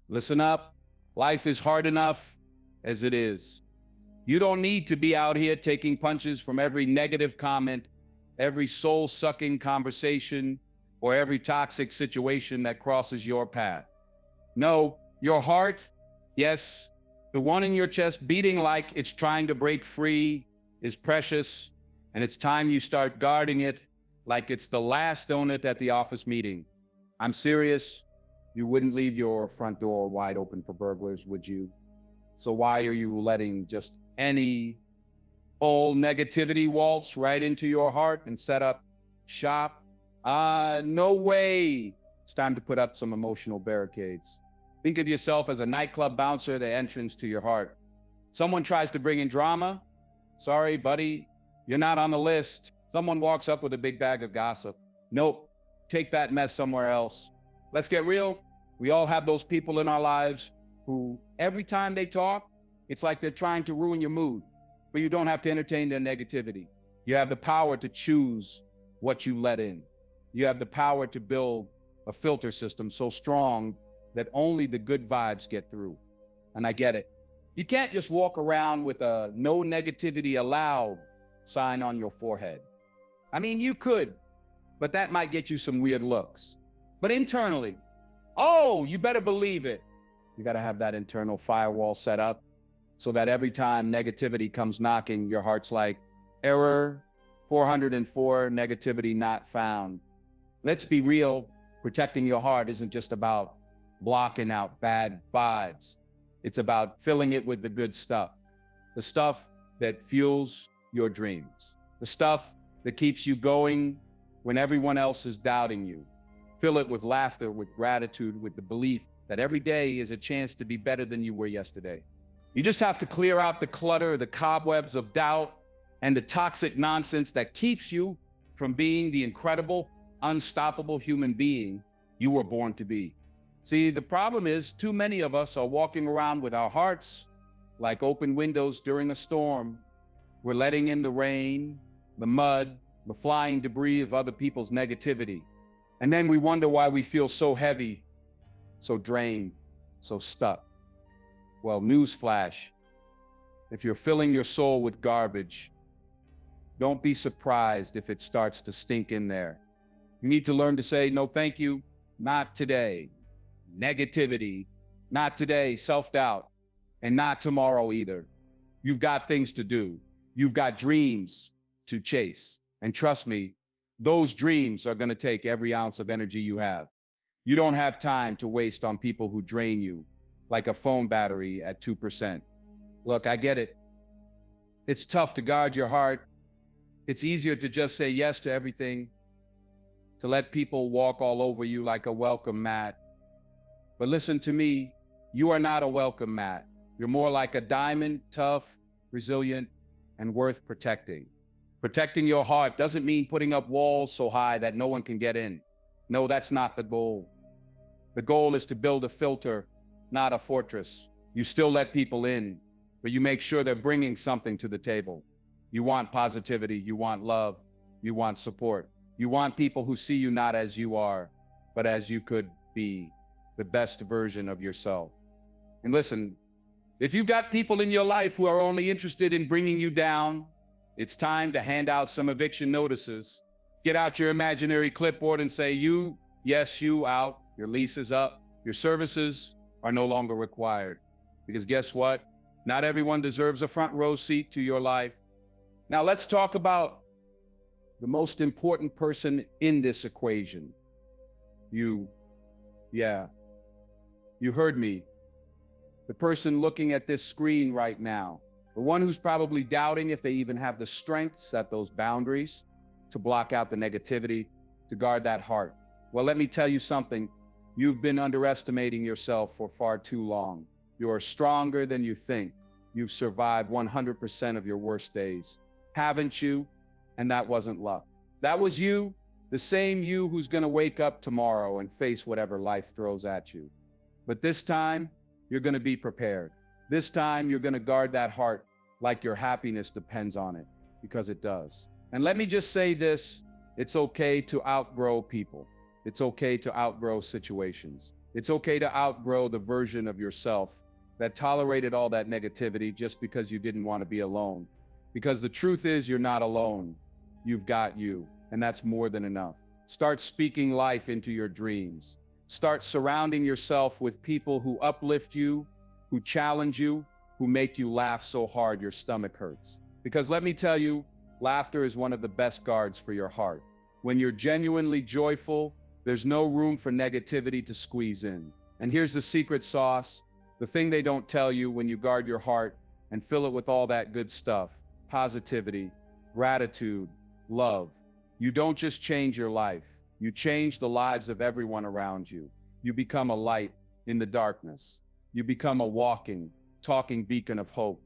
Listen up. Life is hard enough as it is. You don't need to be out here taking punches from every negative comment, every soul-sucking conversation, or every toxic situation that crosses your path. No, your heart, yes, the one in your chest beating like it's trying to break free, is precious, and it's time you start guarding it like it's the last donut at the office meeting. I'm serious. You wouldn't leave your front door wide open for burglars, would you? So why are you letting just any old negativity waltz right into your heart and set up shop? No way. It's time to put up some emotional barricades. Think of yourself as a nightclub bouncer at the entrance to your heart. Someone tries to bring in drama. Sorry, buddy, you're not on the list. Someone walks up with a big bag of gossip. Nope, take that mess somewhere else. Let's get real. We all have those people in our lives who, every time they talk, it's like they're trying to ruin your mood, but you don't have to entertain their negativity. You have the power to choose what you let in. You have the power to build a filter system so strong that only the good vibes get through. And I get it. You can't just walk around with a no negativity allowed sign on your forehead. I mean, you could, but that might get you some weird looks. But internally, oh, you better believe it. You got to have that internal firewall set up so that every time negativity comes knocking, your heart's like, error 404, negativity not found. Let's be real. Protecting your heart isn't just about blocking out bad vibes. It's about filling it with the good stuff, the stuff that fuels your dreams, the stuff that keeps you going when everyone else is doubting you. Fill it with laughter, with gratitude, with the belief that every day is a chance to be better than you were yesterday. You just have to clear out the clutter, the cobwebs of doubt, and the toxic nonsense that keeps you from being the incredible, unstoppable human being you were born to be. See, the problem is too many of us are walking around with our hearts like open windows during a storm. We're letting in the rain, the mud, the flying debris of other people's negativity. And then we wonder why we feel so heavy, so drained, so stuck. Well, newsflash, if you're filling your soul with garbage, don't be surprised if it starts to stink in there. You need to learn to say, no, thank you, not today. Negativity, not today, self-doubt, and not tomorrow either. You've got things to do. You've got dreams to chase. And trust me, those dreams are going to take every ounce of energy you have. You don't have time to waste on people who drain you like a phone battery at 2%. Look, I get it. It's tough to guard your heart. It's easier to just say yes to everything, to let people walk all over you like a welcome mat. But listen to me, you are not a welcome mat. You're more like a diamond, tough, resilient, and worth protecting. Protecting your heart doesn't mean putting up walls so high that no one can get in. No, that's not the goal. The goal is to build a filter, not a fortress. You still let people in, but you make sure they're bringing something to the table. You want positivity, you want love, you want support. You want people who see you not as you are, but as you could be, the best version of yourself. And listen, if you've got people in your life who are only interested in bringing you down, it's time to hand out some eviction notices. Get out your imaginary clipboard and say, you, yes, you out, your lease is up, your services are no longer required. Because guess what? Not everyone deserves a front row seat to your life. Now let's talk about the most important person in this equation. You. Yeah, you heard me. The person looking at this screen right now, the one who's probably doubting if they even have the strength to set those boundaries, to block out the negativity, to guard that heart. Well, let me tell you something. You've been underestimating yourself for far too long. You are stronger than you think. You've survived 100% of your worst days. Haven't you? And that wasn't luck. That was you, the same you who's going to wake up tomorrow and face whatever life throws at you. But this time, you're going to be prepared. This time, you're going to guard that heart like your happiness depends on it, because it does. And let me just say this, it's okay to outgrow people. It's okay to outgrow situations. It's okay to outgrow the version of yourself that tolerated all that negativity just because you didn't want to be alone. Because the truth is, you're not alone. You've got you, and that's more than enough. Start speaking life into your dreams. Start surrounding yourself with people who uplift you, who challenge you, who make you laugh so hard your stomach hurts. Because let me tell you, laughter is one of the best guards for your heart. When you're genuinely joyful, there's no room for negativity to squeeze in. And here's the secret sauce, the thing they don't tell you when you guard your heart and fill it with all that good stuff: positivity, gratitude, love. You don't just change your life, you change the lives of everyone around you. You become a light in the darkness. You become a walking, talking beacon of hope.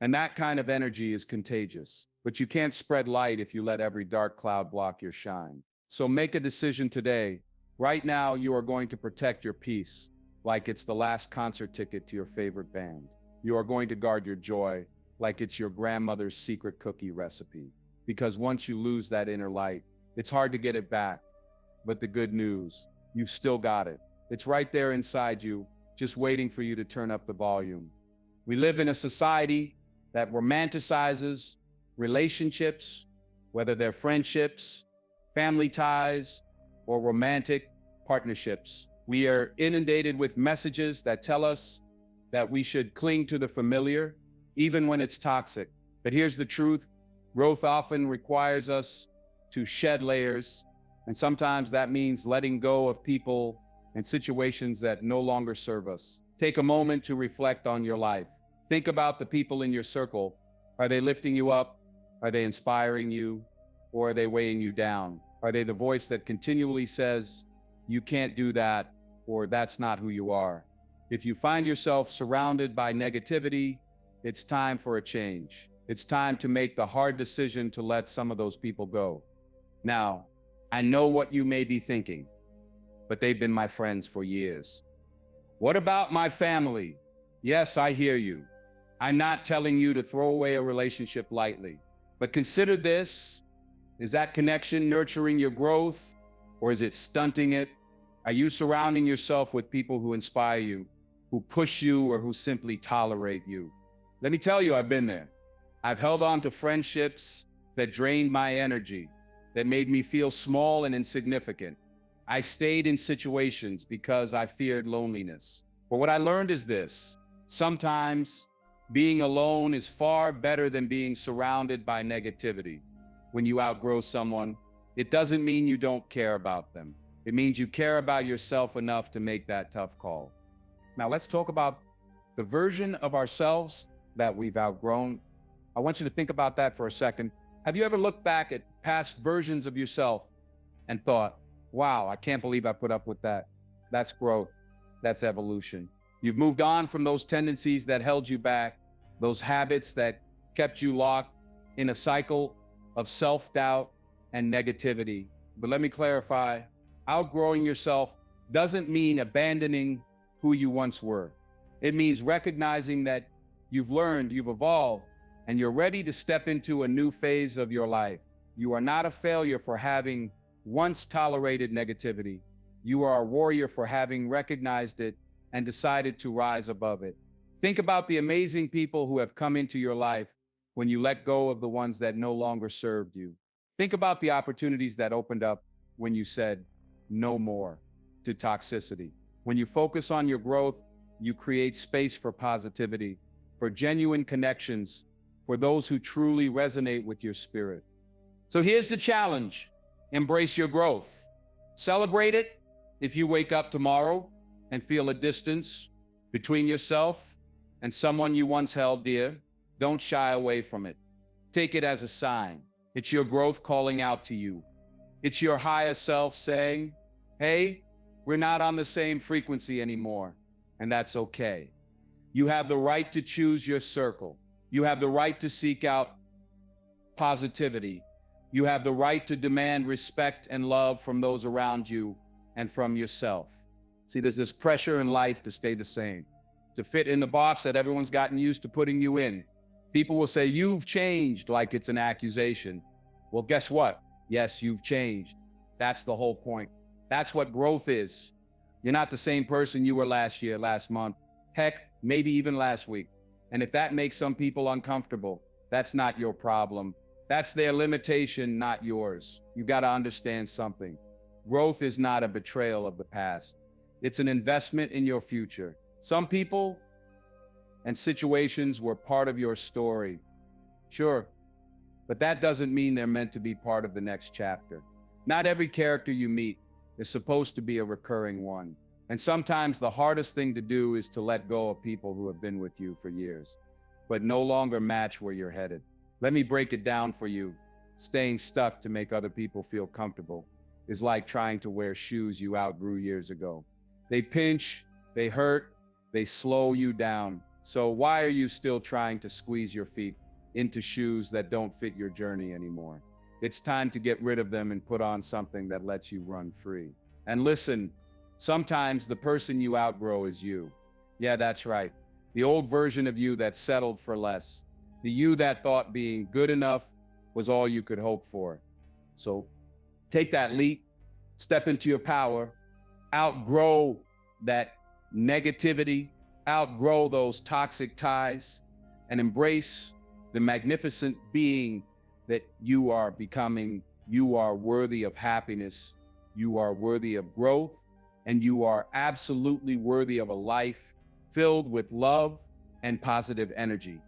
And that kind of energy is contagious. But you can't spread light if you let every dark cloud block your shine. So make a decision today. Right now, you are going to protect your peace like it's the last concert ticket to your favorite band. You are going to guard your joy like it's your grandmother's secret cookie recipe. Because once you lose that inner light, it's hard to get it back. But the good news, you've still got it. It's right there inside you, just waiting for you to turn up the volume. We live in a society that romanticizes relationships, whether they're friendships, family ties, or romantic partnerships. We are inundated with messages that tell us that we should cling to the familiar, even when it's toxic. But here's the truth: growth often requires us to shed layers, and sometimes that means letting go of people and situations that no longer serve us. Take a moment to reflect on your life. Think about the people in your circle. Are they lifting you up? Are they inspiring you? Or are they weighing you down? Are they the voice that continually says, you can't do that, or that's not who you are? If you find yourself surrounded by negativity, it's time for a change. It's time to make the hard decision to let some of those people go. Now, I know what you may be thinking, but they've been my friends for years. What about my family? Yes, I hear you. I'm not telling you to throw away a relationship lightly, but consider this. Is that connection nurturing your growth, or is it stunting it? Are you surrounding yourself with people who inspire you, who push you, or who simply tolerate you? Let me tell you, I've been there. I've held on to friendships that drained my energy, that made me feel small and insignificant. I stayed in situations because I feared loneliness. But what I learned is this: sometimes being alone is far better than being surrounded by negativity. When you outgrow someone, it doesn't mean you don't care about them. It means you care about yourself enough to make that tough call. Now let's talk about the version of ourselves that we've outgrown. I want you to think about that for a second. Have you ever looked back at past versions of yourself and thought, wow, I can't believe I put up with that? That's growth. That's evolution. You've moved on from those tendencies that held you back, those habits that kept you locked in a cycle of self-doubt and negativity. But let me clarify, outgrowing yourself doesn't mean abandoning who you once were. It means recognizing that you've learned, you've evolved, and you're ready to step into a new phase of your life. You are not a failure for having once tolerated negativity. You are a warrior for having recognized it and decided to rise above it. Think about the amazing people who have come into your life when you let go of the ones that no longer served you. Think about the opportunities that opened up when you said no more to toxicity. When you focus on your growth, you create space for positivity, for genuine connections, for those who truly resonate with your spirit. So here's the challenge: embrace your growth. Celebrate it. If you wake up tomorrow and feel a distance between yourself and someone you once held dear, don't shy away from it. Take it as a sign. It's your growth calling out to you. It's your higher self saying, hey, we're not on the same frequency anymore, and that's okay. You have the right to choose your circle. You have the right to seek out positivity. You have the right to demand respect and love from those around you and from yourself. See, there's this pressure in life to stay the same, to fit in the box that everyone's gotten used to putting you in. People will say, you've changed, like it's an accusation. Well, guess what? Yes, you've changed. That's the whole point. That's what growth is. You're not the same person you were last year, last month, heck, maybe even last week. And if that makes some people uncomfortable, that's not your problem. That's their limitation, not yours. You got to understand something. Growth is not a betrayal of the past. It's an investment in your future. Some people and situations were part of your story. Sure, but that doesn't mean they're meant to be part of the next chapter. Not every character you meet is supposed to be a recurring one. And sometimes the hardest thing to do is to let go of people who have been with you for years, but no longer match where you're headed. Let me break it down for you. Staying stuck to make other people feel comfortable is like trying to wear shoes you outgrew years ago. They pinch, they hurt, they slow you down. So why are you still trying to squeeze your feet into shoes that don't fit your journey anymore? It's time to get rid of them and put on something that lets you run free. And listen, sometimes the person you outgrow is you. Yeah, that's right. The old version of you that settled for less. The you that thought being good enough was all you could hope for. So take that leap, step into your power, outgrow that negativity, outgrow those toxic ties, and embrace the magnificent being that you are becoming. You are worthy of happiness, you are worthy of growth, and you are absolutely worthy of a life filled with love and positive energy.